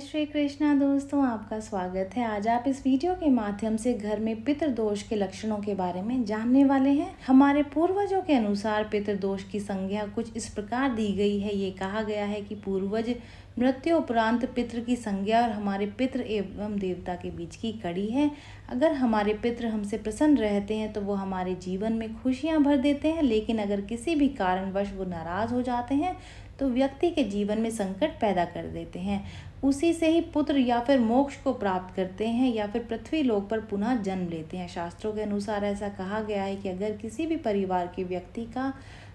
जय श्री कृष्णा दोस्तों, आपका स्वागत है। आज आप इस वीडियो के माध्यम से घर में पितृदोष के लक्षणों के बारे में जानने वाले हैं। हमारे पूर्वजों के अनुसार पितृदोष की संज्ञा कुछ इस प्रकार दी गई है। ये कहा गया है कि पूर्वज मृत्यु उपरांत पितृ की संज्ञा और हमारे पितृ एवं देवता के बीच की कड़ी है। अगर हमारे पितृ हमसे प्रसन्न रहते हैं तो वो हमारे जीवन में खुशियां भर देते हैं, लेकिन अगर किसी भी कारणवश वो नाराज हो जाते हैं तो व्यक्ति के जीवन में संकट पैदा कर देते हैं। उसी से ही पुत्र या फिर मोक्ष को प्राप्त करते हैं या फिर पृथ्वी लोक पर पुनः जन्म लेते हैं। शास्त्रों के अनुसार ऐसा कहा गया है कि अगर किसी भी परिवार के व्यक्ति का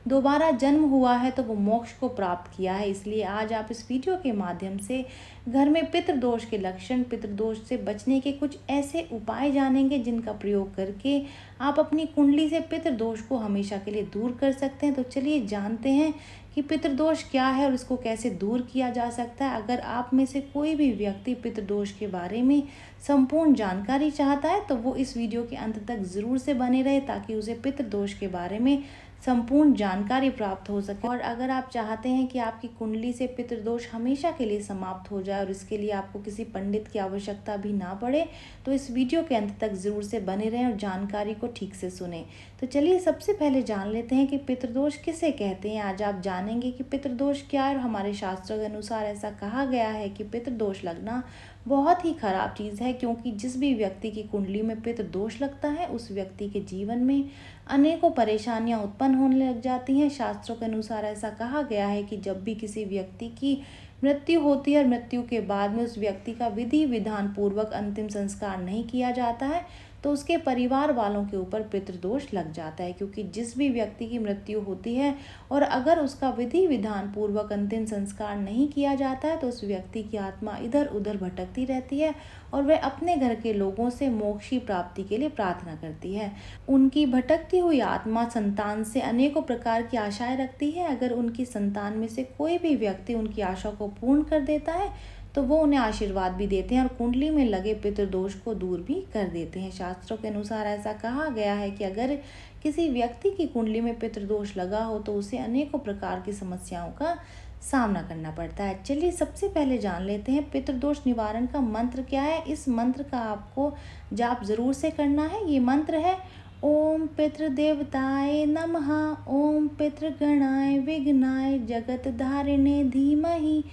दोबारा जन्म हुआ है तो वो मोक्ष को प्राप्त किया है। इसलिए आज आप इस वीडियो के माध्यम से घर में पितृदोष के लक्षण, पितृदोष से बचने के कुछ ऐसे उपाय जानेंगे जिनका प्रयोग करके आप अपनी कुंडली से पितृदोष को हमेशा के लिए दूर कर सकते हैं। तो चलिए जानते हैं कि पितृदोष क्या है और इसको कैसे दूर किया जा सकता है। अगर आप में से कोई भी व्यक्ति पितृदोष के बारे में संपूर्ण जानकारी चाहता है तो वो इस वीडियो के अंत तक ज़रूर से बने रहे, ताकि उसे पितृदोष के बारे में संपूर्ण जानकारी प्राप्त हो सके। और अगर आप चाहते हैं कि आपकी कुंडली से पितृदोष हमेशा के लिए समाप्त हो जाए और इसके लिए आपको किसी पंडित की आवश्यकता भी ना पड़े, तो इस वीडियो के अंत तक ज़रूर से बने रहें और जानकारी को ठीक से सुने। तो चलिए सबसे पहले जान लेते हैं कि पितृदोष किसे कहते हैं। आज आप जानेंगे कि पितृदोष क्या है और हमारे शास्त्रों के अनुसार ऐसा कहा गया है कि पितृदोष लगना बहुत ही खराब चीज़ है, क्योंकि जिस भी व्यक्ति की कुंडली में पितृदोष लगता है उस व्यक्ति के जीवन में अनेकों परेशानियां उत्पन्न होने लग जाती हैं। शास्त्रों के अनुसार ऐसा कहा गया है कि जब भी किसी व्यक्ति की मृत्यु होती है और मृत्यु के बाद में उस व्यक्ति का विधि विधान पूर्वक अंतिम संस्कार नहीं किया जाता है तो उसके परिवार वालों के ऊपर पितृदोष लग जाता है। क्योंकि जिस भी व्यक्ति की मृत्यु होती है और अगर उसका विधि विधान पूर्वक अंतिम संस्कार नहीं किया जाता है तो उस व्यक्ति की आत्मा इधर उधर भटकती रहती है और वह अपने घर के लोगों से मोक्ष की प्राप्ति के लिए प्रार्थना करती है। उनकी भटकती हुई आत्मा संतान से अनेकों प्रकार की आशाएं रखती है। अगर उनकी संतान में से कोई भी व्यक्ति उनकी आशा को पूर्ण कर देता है तो वो उन्हें आशीर्वाद भी देते हैं और कुंडली में लगे पितृदोष को दूर भी कर देते हैं। शास्त्रों के अनुसार ऐसा कहा गया है कि अगर किसी व्यक्ति की कुंडली में पितृदोष लगा हो तो उसे अनेकों प्रकार की समस्याओं का सामना करना पड़ता है। चलिए सबसे पहले जान लेते हैं पितृदोष निवारण का मंत्र क्या है। इस मंत्र का आपको जाप जरूर से करना है। ये मंत्र है ओम पितृदेवताय नमः, ओम पितृगणाय विघ्नाय जगत धारिणे धीमहि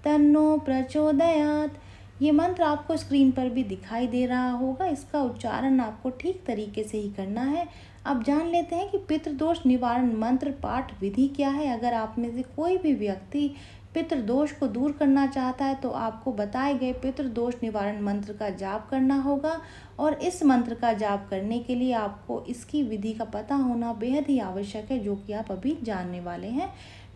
तन्नो प्रचोदयात्। ये मंत्र आपको स्क्रीन पर भी दिखाई दे रहा होगा। इसका उच्चारण आपको ठीक तरीके से ही करना है। अब जान लेते हैं कि पितृदोष निवारण मंत्र पाठ विधि क्या है। अगर आप में से कोई भी व्यक्ति पितृदोष को दूर करना चाहता है तो आपको बताए गए पितृदोष निवारण मंत्र का जाप करना होगा। और इस मंत्र का जाप करने के लिए आपको इसकी विधि का पता होना बेहद ही आवश्यक है, जो कि आप अभी जानने वाले हैं।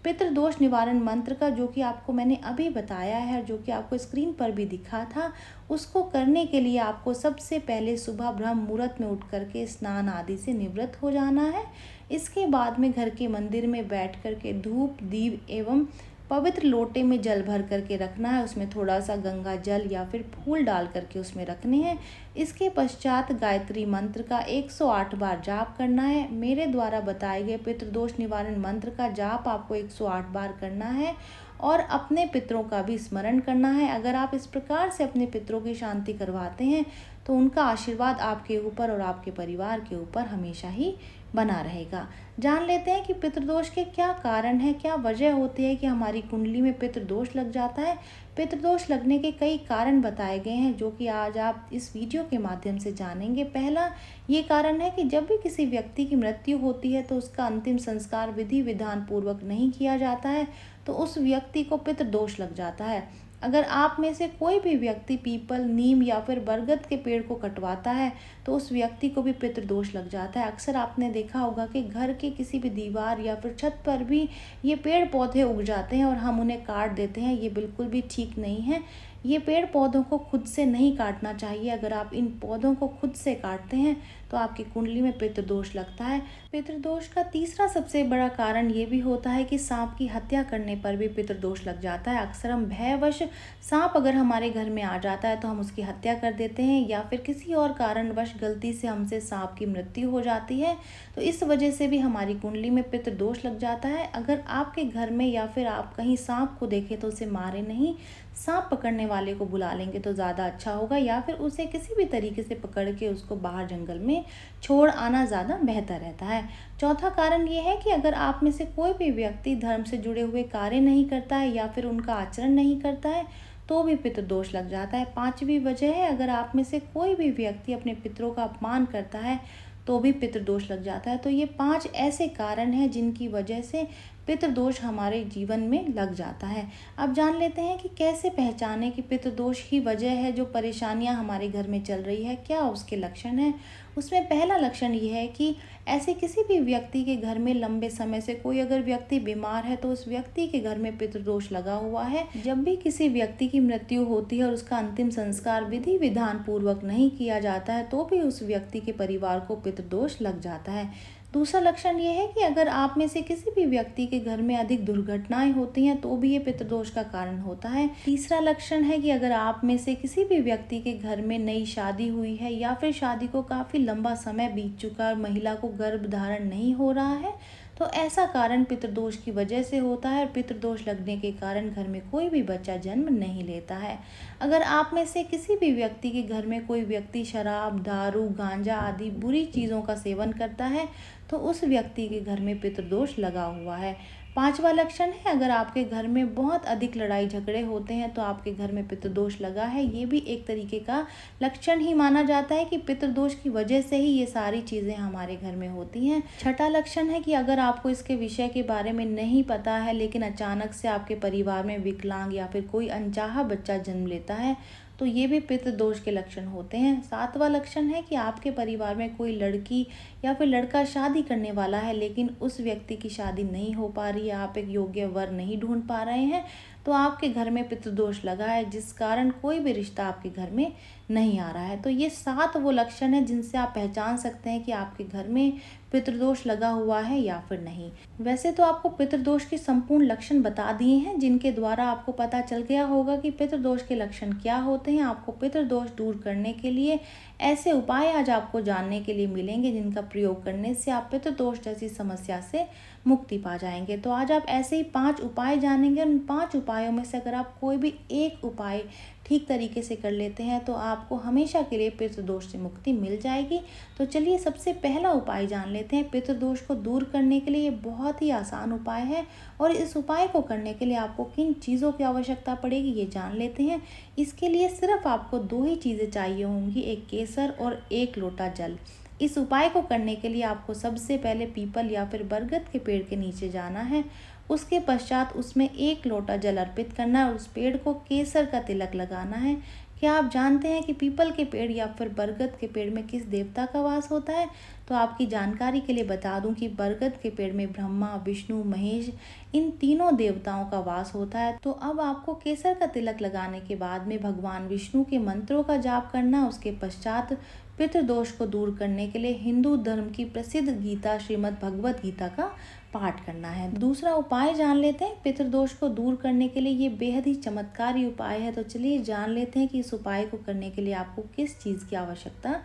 पितृदोष निवारण मंत्र का जो कि आपको मैंने अभी बताया है, जो कि आपको स्क्रीन पर भी दिखा था, उसको करने के लिए आपको सबसे पहले सुबह ब्रह्म मुहूर्त में उठ करके स्नान आदि से निवृत्त हो जाना है। इसके बाद में घर के मंदिर में बैठ करके धूप दीप एवं पवित्र लोटे में जल भर करके रखना है। उसमें थोड़ा सा गंगा जल या फिर फूल डाल करके उसमें रखने हैं। इसके पश्चात गायत्री मंत्र का 108 बार जाप करना है। मेरे द्वारा बताए गए पितृदोष निवारण मंत्र का जाप आपको 108 बार करना है और अपने पितरों का भी स्मरण करना है। अगर आप इस प्रकार से अपने पितरों की शांति करवाते हैं तो उनका आशीर्वाद आपके ऊपर और आपके परिवार के ऊपर हमेशा ही बना रहेगा। जान लेते हैं कि पितृदोष के क्या कारण है, क्या वजह होती है कि हमारी कुंडली में पितृदोष लग जाता है। पितृदोष लगने के कई कारण बताए गए हैं, जो कि आज आप इस वीडियो के माध्यम से जानेंगे। पहला ये कारण है कि जब भी किसी व्यक्ति की मृत्यु होती है तो उसका अंतिम संस्कार विधि विधान पूर्वक नहीं किया जाता है तो उस व्यक्ति को पितृदोष लग जाता है। अगर आप में से कोई भी व्यक्ति पीपल, नीम या फिर बरगद के पेड़ को कटवाता है तो उस व्यक्ति को भी पितृदोष लग जाता है। अक्सर आपने देखा होगा कि घर के किसी भी दीवार या फिर छत पर भी ये पेड़ पौधे उग जाते हैं और हम उन्हें काट देते हैं। ये बिल्कुल भी ठीक नहीं है। ये पेड़ पौधों को खुद से नहीं काटना चाहिए। अगर आप इन पौधों को खुद से काटते हैं तो आपकी कुंडली में पितृदोष लगता है। पितृदोष का तीसरा सबसे बड़ा कारण ये भी होता है कि सांप की हत्या करने पर भी पितृदोष लग जाता है। अक्सर हम भयवश सांप अगर हमारे घर में आ जाता है तो हम उसकी हत्या कर देते हैं, या फिर किसी और कारणवश गलती से हमसे सांप की मृत्यु हो जाती है तो इस वजह से भी हमारी कुंडली में पितृदोष लग जाता है। अगर आपके घर में या फिर आप कहीं सांप को देखें तो उसे मारे नहीं, सांप पकड़ने वाले को बुला लेंगे तो ज़्यादा अच्छा होगा, या फिर उसे किसी भी तरीके से पकड़ के उसको बाहर जंगल में छोड़ आना ज़्यादा बेहतर रहता है। चौथा कारण ये है कि अगर आप में से कोई भी व्यक्ति धर्म से जुड़े हुए कार्य नहीं करता है या फिर उनका आचरण नहीं करता है तो भी पितृदोष लग जाता है। पांचवी वजह है, अगर आप में से कोई भी व्यक्ति अपने पितरों का अपमान करता है तो भी पितृदोष लग जाता है। तो ये 5 ऐसे कारण हैं जिनकी वजह से पितृदोष हमारे जीवन में लग जाता है। अब जान लेते हैं कि कैसे पहचानें कि पितृदोष ही वजह है जो परेशानियां हमारे घर में चल रही है, क्या उसके लक्षण हैं। उसमें पहला लक्षण ये है कि ऐसे किसी भी व्यक्ति के घर में लंबे समय से कोई अगर व्यक्ति बीमार है तो उस व्यक्ति के घर में पितृदोष लगा हुआ है। जब भी किसी व्यक्ति की मृत्यु होती है और उसका अंतिम संस्कार विधि विधान पूर्वक नहीं किया जाता है तो भी उस व्यक्ति के परिवार को पितृदोष लग जाता है। दूसरा लक्षण ये है कि अगर आप में से किसी भी व्यक्ति के घर में अधिक दुर्घटनाएं होती हैं तो भी ये पितृदोष का कारण होता है। तीसरा लक्षण है कि अगर आप में से किसी भी व्यक्ति के घर में नई शादी हुई है या फिर शादी को काफी लंबा समय बीत चुका है और महिला को गर्भ धारण नहीं हो रहा है तो ऐसा कारण पितृदोष की वजह से होता है और पितृदोष लगने के कारण घर में कोई भी बच्चा जन्म नहीं लेता है। अगर आप में से किसी भी व्यक्ति के घर में कोई व्यक्ति शराब, दारू, गांजा आदि बुरी चीज़ों का सेवन करता है तो उस व्यक्ति के घर में पितृदोष लगा हुआ है। पांचवा लक्षण है, अगर आपके घर में बहुत अधिक लड़ाई झगड़े होते हैं तो आपके घर में पितृदोष लगा है। ये भी एक तरीके का लक्षण ही माना जाता है कि पितृदोष की वजह से ही ये सारी चीज़ें हमारे घर में होती हैं। छठा लक्षण है कि अगर आपको इसके विषय के बारे में नहीं पता है लेकिन अचानक से आपके परिवार में विकलांग या फिर कोई अनचाहा बच्चा जन्म लेता है तो ये भी पितृदोष के लक्षण होते हैं। सातवां लक्षण है कि आपके परिवार में कोई लड़की या फिर लड़का शादी करने वाला है लेकिन उस व्यक्ति की शादी नहीं हो पा रही है, आप एक योग्य वर नहीं ढूंढ पा रहे हैं तो आपके घर में पितृदोष लगा है जिस कारण कोई भी रिश्ता आपके घर में नहीं आ रहा है। तो ये 7 वो लक्षण है जिनसे आप पहचान सकते हैं कि आपके घर में पितृदोष लगा हुआ है या फिर नहीं। वैसे तो आपको पितृदोष के संपूर्ण लक्षण बता दिए हैं जिनके द्वारा आपको पता चल गया होगा कि पितृदोष के लक्षण क्या होते हैं। आपको पितृदोष दूर करने के लिए ऐसे उपाय आज आपको जानने के लिए मिलेंगे जिनका प्रयोग करने से आप पितृदोष जैसी समस्या से मुक्ति पा जाएंगे। तो आज आप ऐसे ही 5 उपाय जानेंगे। उन 5 उपायों में से अगर आप कोई भी एक उपाय ठीक तरीके से कर लेते हैं तो आपको हमेशा के लिए पितृदोष से मुक्ति मिल जाएगी। तो चलिए सबसे पहला उपाय जान लेते हैं। पितृदोष को दूर करने के लिए ये बहुत ही आसान उपाय है और इस उपाय को करने के लिए आपको किन चीज़ों की आवश्यकता पड़ेगी ये जान लेते हैं। इसके लिए सिर्फ आपको 2 ही चीज़ें चाहिए होंगी, एक केसर और 1 लोटा जल। इस उपाय को करने के लिए आपको सबसे पहले पीपल या फिर बरगद के पेड़ के नीचे जाना है। उसके पश्चात उसमें 1 लोटा जल अर्पित करना है और उस पेड़ को केसर का तिलक लगाना है। क्या आप जानते हैं कि पीपल के पेड़ या फिर बरगद के पेड़ में किस देवता का वास होता है? तो आपकी जानकारी के लिए बता दूं कि बरगद के पेड़ में ब्रह्मा, विष्णु, महेश इन तीनों देवताओं का वास होता है। तो अब आपको केसर का तिलक लगाने के बाद में भगवान विष्णु के मंत्रों का जाप करना। उसके पश्चात पितृदोष को दूर करने के लिए हिंदू धर्म की प्रसिद्ध गीता श्रीमद् भगवत गीता का पाठ करना है। दूसरा उपाय जान लेते हैं। पितृदोष को दूर करने के लिए ये बेहद ही चमत्कारी उपाय है। तो चलिए जान लेते हैं कि इस उपाय को करने के लिए आपको किस चीज़ की आवश्यकता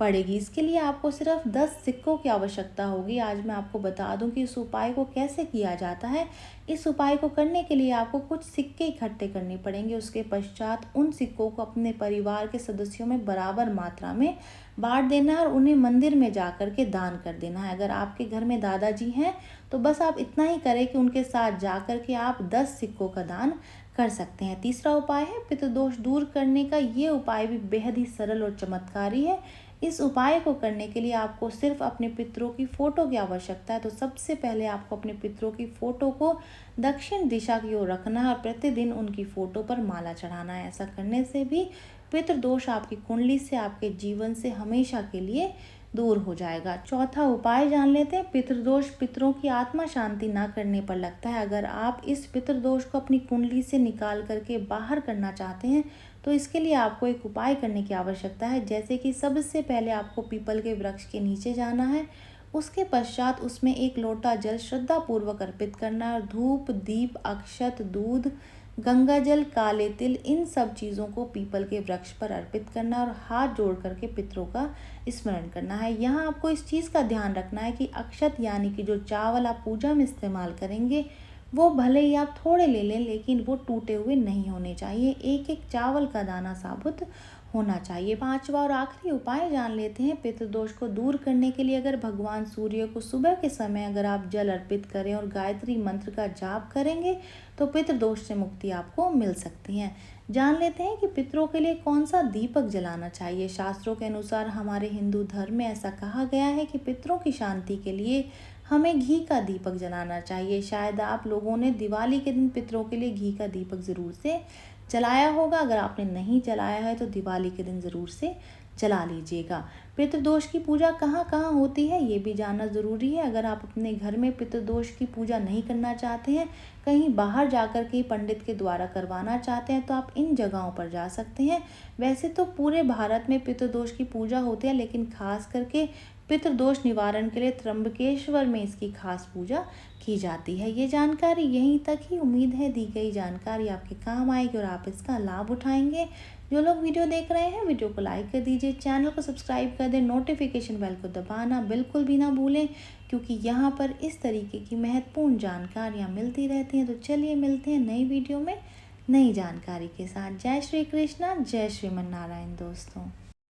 पड़ेगी। इसके लिए आपको सिर्फ 10 सिक्कों की आवश्यकता होगी। आज मैं आपको बता दूं कि इस उपाय को कैसे किया जाता है। इस उपाय को करने के लिए आपको कुछ सिक्के इकट्ठे करने पड़ेंगे। उसके पश्चात उन सिक्कों को अपने परिवार के सदस्यों में बराबर मात्रा में बांट देना है और उन्हें मंदिर में जा कर के दान कर देना है। अगर आपके घर में दादाजी हैं तो बस आप इतना ही करें कि उनके साथ जा कर के आप 10 सिक्कों का दान कर सकते हैं। तीसरा उपाय है पितृदोष दूर करने का। ये उपाय भी बेहद ही सरल और चमत्कारी है। इस उपाय को करने के लिए आपको सिर्फ अपने पितरों की फोटो की आवश्यकता है। तो सबसे पहले आपको अपने पितरों की फोटो को दक्षिण दिशा की ओर रखना है और प्रतिदिन उनकी फोटो पर माला चढ़ाना है। ऐसा करने से भी पितृदोष आपकी कुंडली से, आपके जीवन से हमेशा के लिए दूर हो जाएगा। चौथा उपाय जान लेते हैं। पितृदोष पितरों की आत्मा शांति ना करने पर लगता है। अगर आप इस पितृदोष को अपनी कुंडली से निकाल करके बाहर करना चाहते हैं तो इसके लिए आपको एक उपाय करने की आवश्यकता है। जैसे कि सबसे पहले आपको पीपल के वृक्ष के नीचे जाना है। उसके पश्चात उसमें 1 लोटा जल श्रद्धा पूर्वक अर्पित करना है और धूप, दीप, अक्षत, दूध, गंगा जल, काले तिल इन सब चीज़ों को पीपल के वृक्ष पर अर्पित करना और हाथ जोड़ करके पितरों का स्मरण करना है। यहाँ आपको इस चीज़ का ध्यान रखना है कि अक्षत यानी कि जो चावल आप पूजा में इस्तेमाल करेंगे वो भले ही आप थोड़े ले लें, लेकिन वो टूटे हुए नहीं होने चाहिए, एक एक चावल का दाना साबुत होना चाहिए। पांचवा और आखिरी उपाय जान लेते हैं पितृदोष को दूर करने के लिए। अगर भगवान सूर्य को सुबह के समय अगर आप जल अर्पित करें और गायत्री मंत्र का जाप करेंगे तो पितृदोष से मुक्ति आपको मिल सकती है। जान लेते हैं कि पितरों के लिए कौन सा दीपक जलाना चाहिए। शास्त्रों के अनुसार हमारे हिंदू धर्म में ऐसा कहा गया है कि पितरों की शांति के लिए हमें घी का दीपक जलाना चाहिए। शायद आप लोगों ने दिवाली के दिन पितरों के लिए घी का दीपक ज़रूर से जलाया होगा। अगर आपने नहीं जलाया है तो दिवाली के दिन ज़रूर से जला लीजिएगा। पितृदोष की पूजा कहाँ कहाँ होती है ये भी जानना ज़रूरी है। अगर आप अपने घर में पितृदोष की पूजा नहीं करना चाहते हैं, कहीं बाहर जाकर के पंडित के द्वारा करवाना चाहते हैं, तो आप इन जगहों पर जा सकते हैं। वैसे तो पूरे भारत में पितृदोष की पूजा होती है, लेकिन खास करके पितृदोष निवारण के लिए त्र्यंबकेश्वर में इसकी खास पूजा की जाती है। ये जानकारी यहीं तक ही। उम्मीद है दी गई जानकारी आपके काम आएगी और आप इसका लाभ उठाएंगे। जो लोग वीडियो देख रहे हैं वीडियो को लाइक कर दीजिए, चैनल को सब्सक्राइब कर दें, नोटिफिकेशन बेल को दबाना बिल्कुल भी ना भूलें, क्योंकि यहाँ पर इस तरीके की महत्वपूर्ण जानकारियाँ मिलती रहती हैं। तो चलिए मिलते हैं नई वीडियो में नई जानकारी के साथ। जय श्री कृष्णा, जय श्रीमन नारायण दोस्तों।